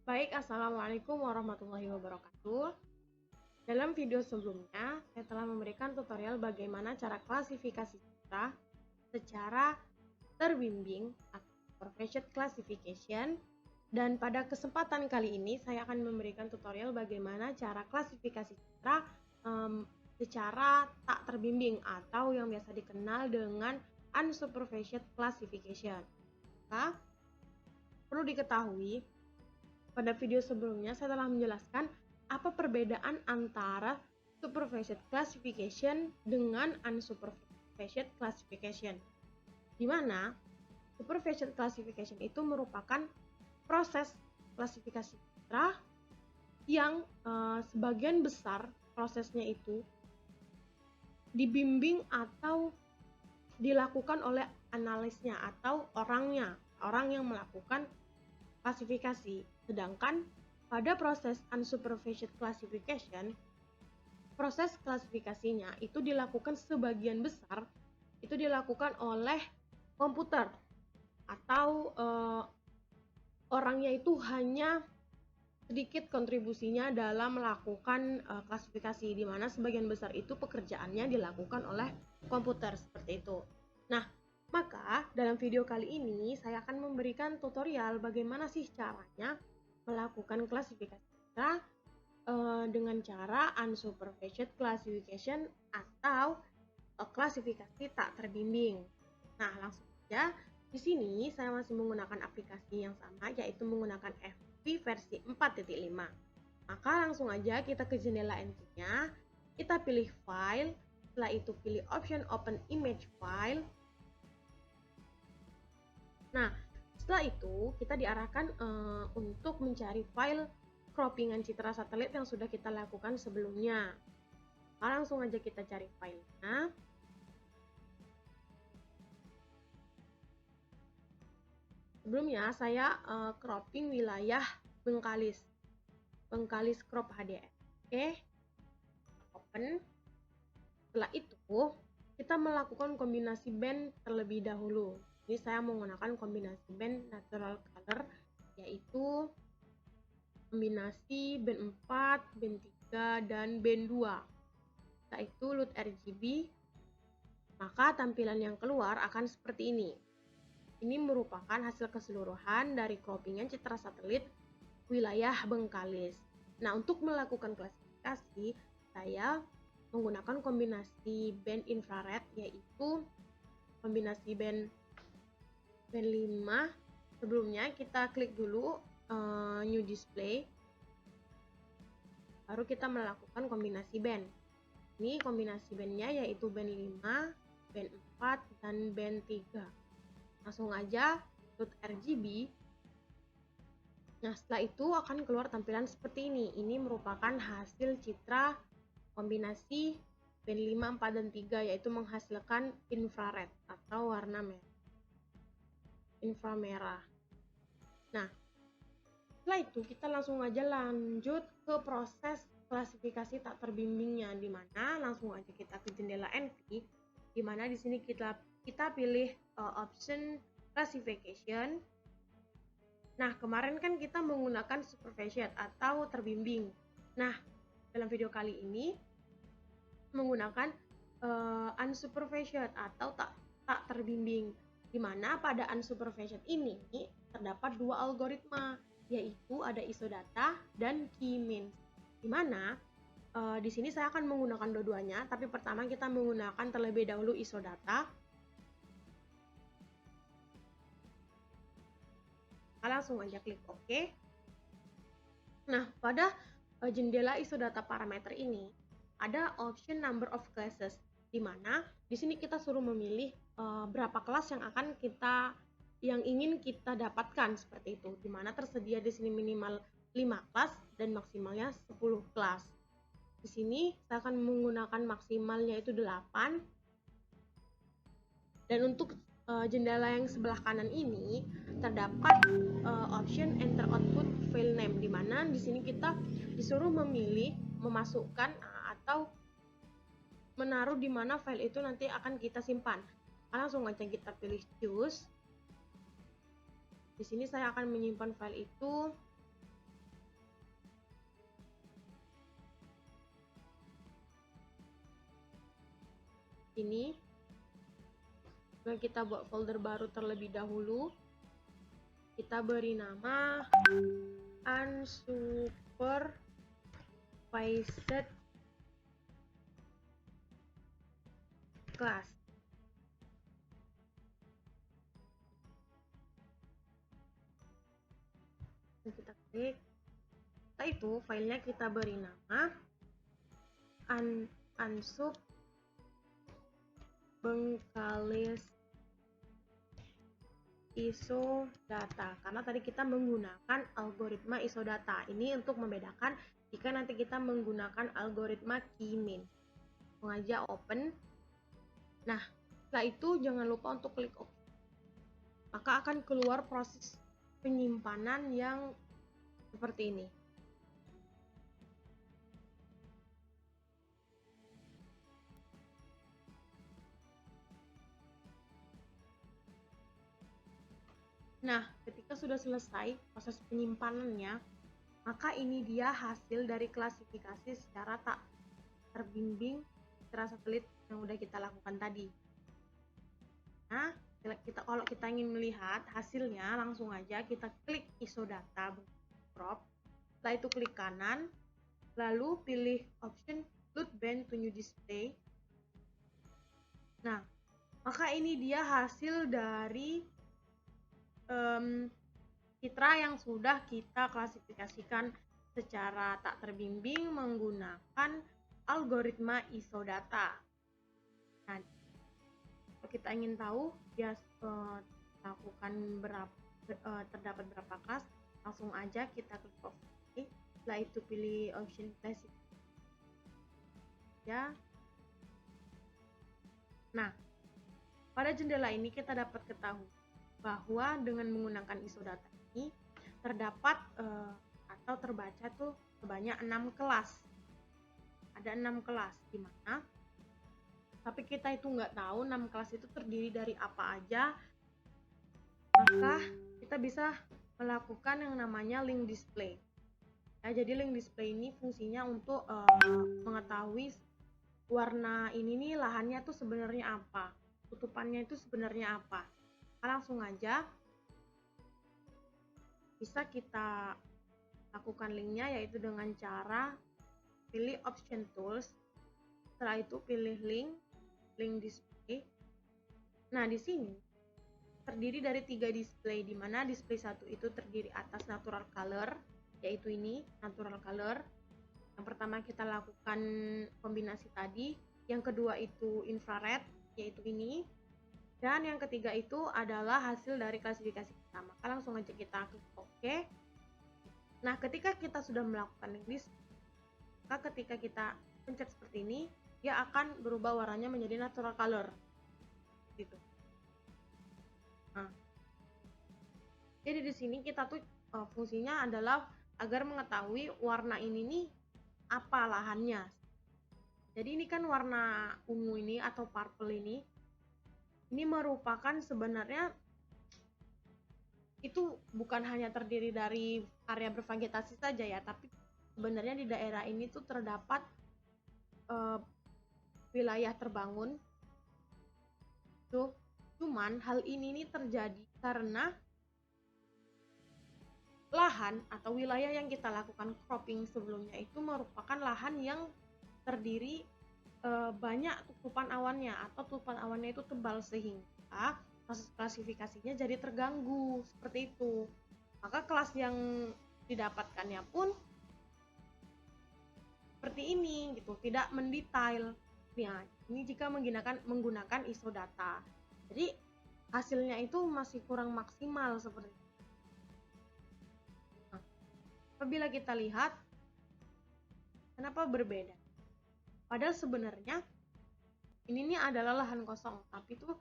Baik, Assalamualaikum warahmatullahi wabarakatuh. Dalam video sebelumnya, saya telah memberikan tutorial bagaimana cara klasifikasi citra secara terbimbing atau supervised classification. Dan pada kesempatan kali ini, saya akan memberikan tutorial bagaimana cara klasifikasi citra secara tak terbimbing atau yang biasa dikenal dengan unsupervised classification. Maka, perlu diketahui pada video sebelumnya saya telah menjelaskan apa perbedaan antara supervised classification dengan unsupervised classification. Di mana supervised classification itu merupakan proses klasifikasi citra yang sebagian besar prosesnya itu dibimbing atau dilakukan oleh analisnya atau orang yang melakukan klasifikasi. Sedangkan pada proses unsupervised classification, proses klasifikasinya itu dilakukan sebagian besar itu dilakukan oleh komputer atau orangnya itu hanya sedikit kontribusinya dalam melakukan klasifikasi, di mana sebagian besar itu pekerjaannya dilakukan oleh komputer seperti itu. Nah, maka dalam video kali ini saya akan memberikan tutorial bagaimana sih caranya melakukan klasifikasi citra dengan cara unsupervised classification atau klasifikasi tak terbimbing. Nah, langsung saja. Di sini saya masih menggunakan aplikasi yang sama, yaitu menggunakan FB versi 4.5. Maka langsung aja kita ke jendela NC-nya, kita pilih file, setelah itu pilih option open image file. Nah, setelah itu kita diarahkan untuk mencari file croppingan citra satelit yang sudah kita lakukan sebelumnya. Langsung aja kita cari filenya. Sebelumnya saya cropping wilayah Bengkalis crop HDR. Oke, open. Setelah itu kita melakukan kombinasi band terlebih dahulu. Ini saya menggunakan kombinasi band natural color, yaitu kombinasi band 4, band 3, dan band 2. Setelah itu load RGB, maka tampilan yang keluar akan seperti ini. Ini merupakan hasil keseluruhan dari croppingan citra satelit wilayah Bengkalis. Nah, untuk melakukan klasifikasi, saya menggunakan kombinasi band infrared, yaitu kombinasi band 5. Sebelumnya kita klik dulu new display, baru kita melakukan kombinasi band. Ini kombinasi bandnya yaitu band 5, band 4, dan band 3. Langsung aja load RGB. Nah, setelah itu akan keluar tampilan seperti ini. Ini merupakan hasil citra kombinasi band 5, 4, dan 3, yaitu menghasilkan infrared atau warna merah. Inframerah. Nah, setelah itu kita langsung aja lanjut ke proses klasifikasi tak terbimbingnya, di mana langsung aja kita ke jendela NV, di mana di sini kita pilih option classification. Nah, kemarin kan kita menggunakan supervised atau terbimbing. Nah, dalam video kali ini menggunakan unsupervised atau tak terbimbing, di mana pada unsupervised ini terdapat dua algoritma, yaitu ada isodata dan K-means. Di mana di sini saya akan menggunakan dua-duanya, tapi pertama kita menggunakan terlebih dahulu isodata. Langsung aja klik OK. Nah, pada jendela isodata parameter ini ada option number of classes, di mana di sini kita suruh memilih berapa kelas yang ingin kita dapatkan seperti itu, di mana tersedia di sini minimal 5 kelas dan maksimalnya 10 kelas. Di sini saya akan menggunakan maksimalnya itu 8. Dan untuk jendela yang sebelah kanan ini terdapat option enter output file name, di mana di sini kita disuruh memilih memasukkan atau menaruh di mana file itu nanti akan kita simpan. Langsung aja kita pilih choose. Di sini saya akan menyimpan file itu Ini kita buat folder baru terlebih dahulu. Kita beri nama unsupervised class. Kita klik. Setelah itu filenya kita beri nama unsup bengkalis isodata, karena tadi kita menggunakan algoritma isodata. Ini untuk membedakan jika nanti kita menggunakan algoritma K-mean. Langsung aja open. Nah, setelah itu jangan lupa untuk klik OK. Maka akan keluar proses penyimpanan yang seperti ini. Nah, ketika sudah selesai proses penyimpanannya, maka ini dia hasil dari klasifikasi secara tak terbimbing secara satelit yang udah kita lakukan tadi. Nah, kalau kita ingin melihat hasilnya, langsung aja kita klik isodata crop. Setelah itu klik kanan, lalu pilih option load band to new display. Nah, maka ini dia hasil dari citra yang sudah kita klasifikasikan secara tak terbimbing menggunakan algoritma isodata. Nah, kalau kita ingin tahu dia terdapat berapa kelas, langsung aja kita klik OK. Setelah itu pilih option classic. Ya. Nah, pada jendela ini kita dapat ketahui bahwa dengan menggunakan isodata ini terdapat atau terbaca tuh sebanyak 6 kelas. Ada 6 kelas di mana tapi kita itu nggak tahu 6 kelas itu terdiri dari apa aja. Maka kita bisa melakukan yang namanya link display. Ya, jadi link display ini fungsinya untuk mengetahui warna ini nih lahannya tuh sebenarnya apa, tutupannya itu sebenarnya apa. Langsung aja bisa kita lakukan linknya, yaitu dengan cara pilih option tools. Setelah itu pilih link display. Nah, di sini terdiri dari 3 display, di mana display 1 itu terdiri atas natural color, yaitu ini natural color. Yang pertama kita lakukan kombinasi tadi, yang kedua itu infrared, yaitu ini, dan yang ketiga itu adalah hasil dari klasifikasi kita. Maka langsung aja kita klik OK. Nah, ketika kita sudah melakukan link list, maka ketika kita pencet seperti ini, dia akan berubah warnanya menjadi natural color. Gitu. Nah, jadi di sini kita tuh fungsinya adalah agar mengetahui warna ini nih apa lahannya. Jadi ini kan warna ungu ini atau purple ini merupakan sebenarnya itu bukan hanya terdiri dari area bervegetasi saja ya, tapi sebenarnya di daerah ini tuh terdapat wilayah terbangun. Cuman hal ini nih terjadi karena lahan atau wilayah yang kita lakukan cropping sebelumnya itu merupakan lahan yang terdiri banyak tutupan awannya atau tutupan awannya itu tebal, sehingga proses klasifikasinya jadi terganggu seperti itu. Maka kelas yang didapatkannya pun seperti ini gitu, tidak mendetail. Nah, ini jika menggunakan isodata. Jadi hasilnya itu masih kurang maksimal seperti itu. Nah, apabila kita lihat kenapa berbeda? Padahal sebenarnya ini nih adalah lahan kosong, tapi tuh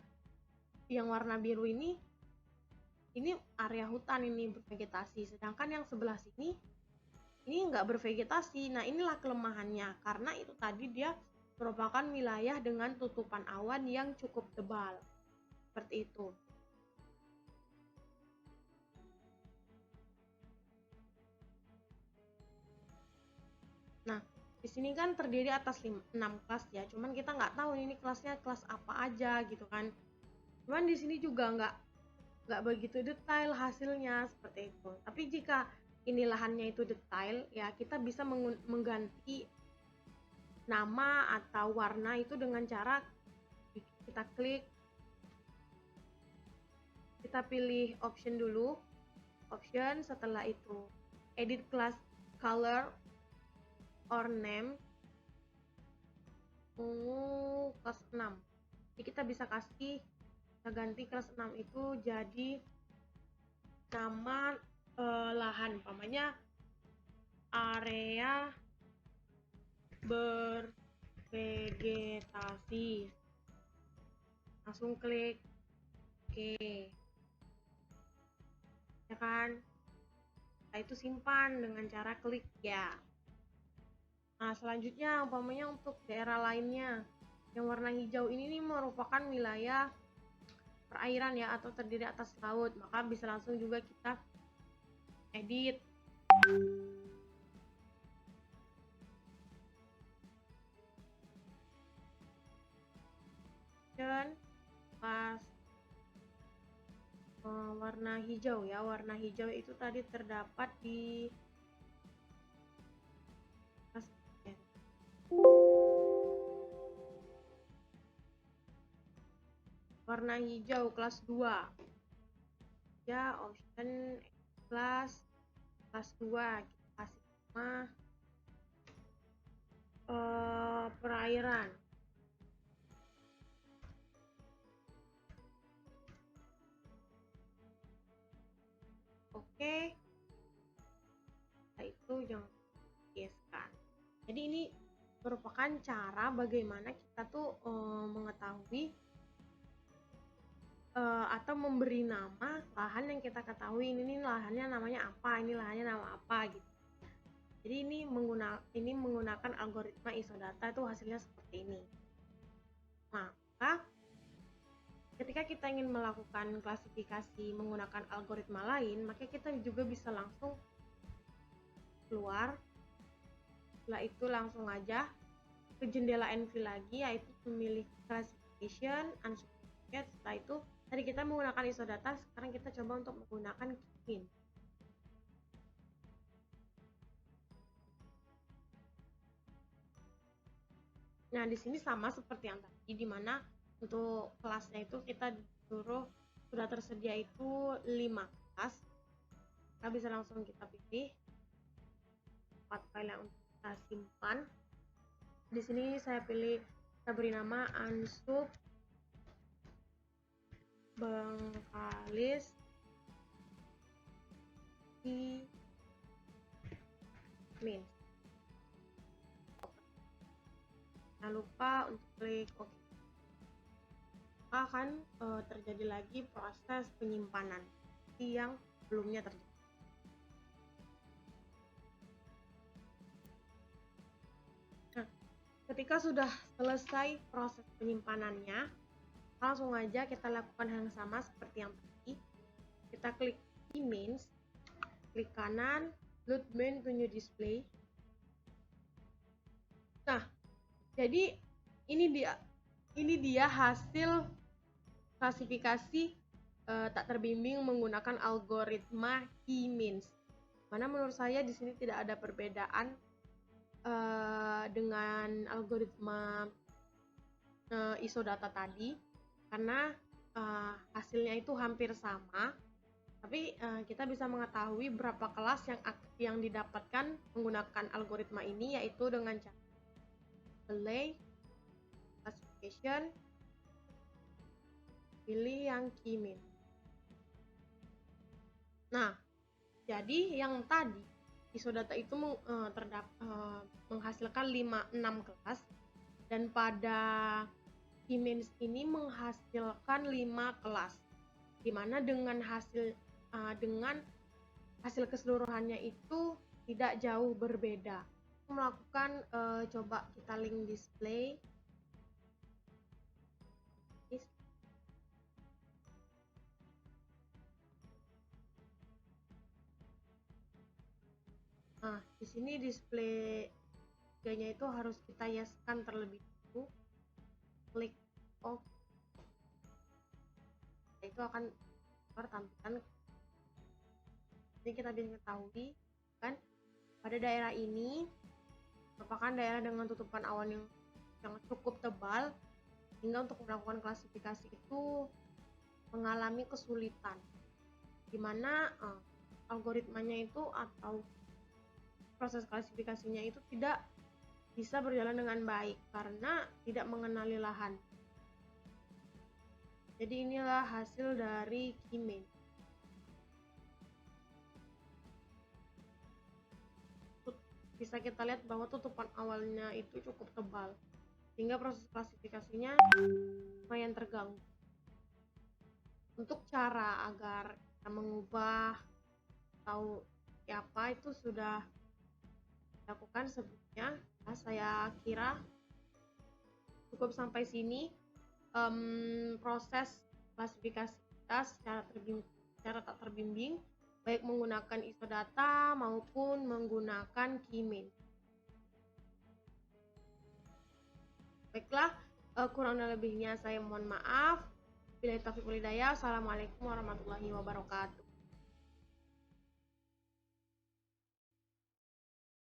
yang warna biru ini area hutan ini bervegetasi, sedangkan yang sebelah sini ini nggak bervegetasi. Nah, inilah kelemahannya, karena itu tadi dia merupakan wilayah dengan tutupan awan yang cukup tebal, seperti itu. Nah, Di sini kan terdiri atas 6 kelas ya, cuman kita nggak tahu ini kelasnya kelas apa aja gitu kan. Cuman di sini juga nggak begitu detail hasilnya seperti itu. Tapi jika ini lahannya itu detail ya, kita bisa mengganti nama atau warna itu dengan cara kita klik, kita pilih option dulu, option, setelah itu edit class color or name, kelas 6. Jadi kita bisa ganti kelas 6 itu jadi nama lahan, umpamanya area bervegetasi. Langsung klik oke. Ya kan? Nah, itu simpan dengan cara klik ya. Nah, selanjutnya umpamanya untuk daerah lainnya yang warna hijau ini merupakan wilayah perairan ya, atau terdiri atas laut, maka bisa langsung juga kita edit. Dan pas warna hijau ya, warna hijau itu tadi terdapat di warna hijau kelas 2 ya, option kelas 2 kita kasih nama perairan. Oke, setelah itu jangan biaskan. Jadi ini merupakan cara bagaimana kita tuh mengetahui atau memberi nama lahan yang kita ketahui, ini lahannya namanya apa, ini lahannya nama apa gitu. Jadi ini menggunakan algoritma isodata, itu hasilnya seperti ini. Maka ketika kita ingin melakukan klasifikasi menggunakan algoritma lain, maka kita juga bisa langsung keluar. Setelah itu langsung aja ke jendela NV lagi, yaitu memilih classification, unsupervised. Setelah itu tadi kita menggunakan isodata, sekarang kita coba untuk menggunakan Key-Means. Nah, di sini sama seperti yang tadi, di mana untuk kelasnya itu kita disuruh sudah tersedia itu 5 kelas. Kita bisa langsung kita pilih 4 file yang untuk kita simpan. Di sini saya pilih, kita beri nama unsub Bengkalis Key-Means. Jangan lupa untuk klik OK. Akan terjadi lagi proses penyimpanan yang sebelumnya terjadi. Nah, ketika sudah selesai proses penyimpanannya, langsung aja kita lakukan hal yang sama seperti yang tadi. Kita klik Key-Means, klik kanan, load main to new display. Nah, jadi ini dia hasil klasifikasi tak terbimbing menggunakan algoritma Key-Means. Mana menurut saya di sini tidak ada perbedaan dengan algoritma isodata tadi, karena hasilnya itu hampir sama, tapi kita bisa mengetahui berapa kelas yang didapatkan menggunakan algoritma ini, yaitu dengan cara play, classification, pilih yang Key-Means. Nah, jadi yang tadi isodata itu menghasilkan 6 kelas, dan pada Key-Means ini menghasilkan 5 kelas, dimana dengan hasil keseluruhannya itu tidak jauh berbeda. Melakukan coba kita link display. Nah, di sini display tiganya itu harus kita yeskan terlebih dahulu. Klik OK. Itu akan keluar tampilan. Ini kita bisa ketahui kan pada daerah ini merupakan daerah dengan tutupan awan yang cukup tebal, sehingga untuk melakukan klasifikasi itu mengalami kesulitan, di mana algoritmanya itu atau proses klasifikasinya itu tidak bisa berjalan dengan baik karena tidak mengenali lahan. Jadi inilah hasil dari K-mean. Bisa kita lihat bahwa tutupan awalnya itu cukup tebal, sehingga proses klasifikasinya lumayan terganggu. Untuk cara agar kita mengubah atau apa itu sudah dilakukan sebelumnya. Nah, saya kira cukup sampai sini proses klasifikasi kita secara tak terbimbing, baik menggunakan isodata maupun menggunakan K-mean. Baiklah, kurang dan lebihnya saya mohon maaf. Billahi taufiq wal hidayah. Assalamualaikum warahmatullahi wabarakatuh.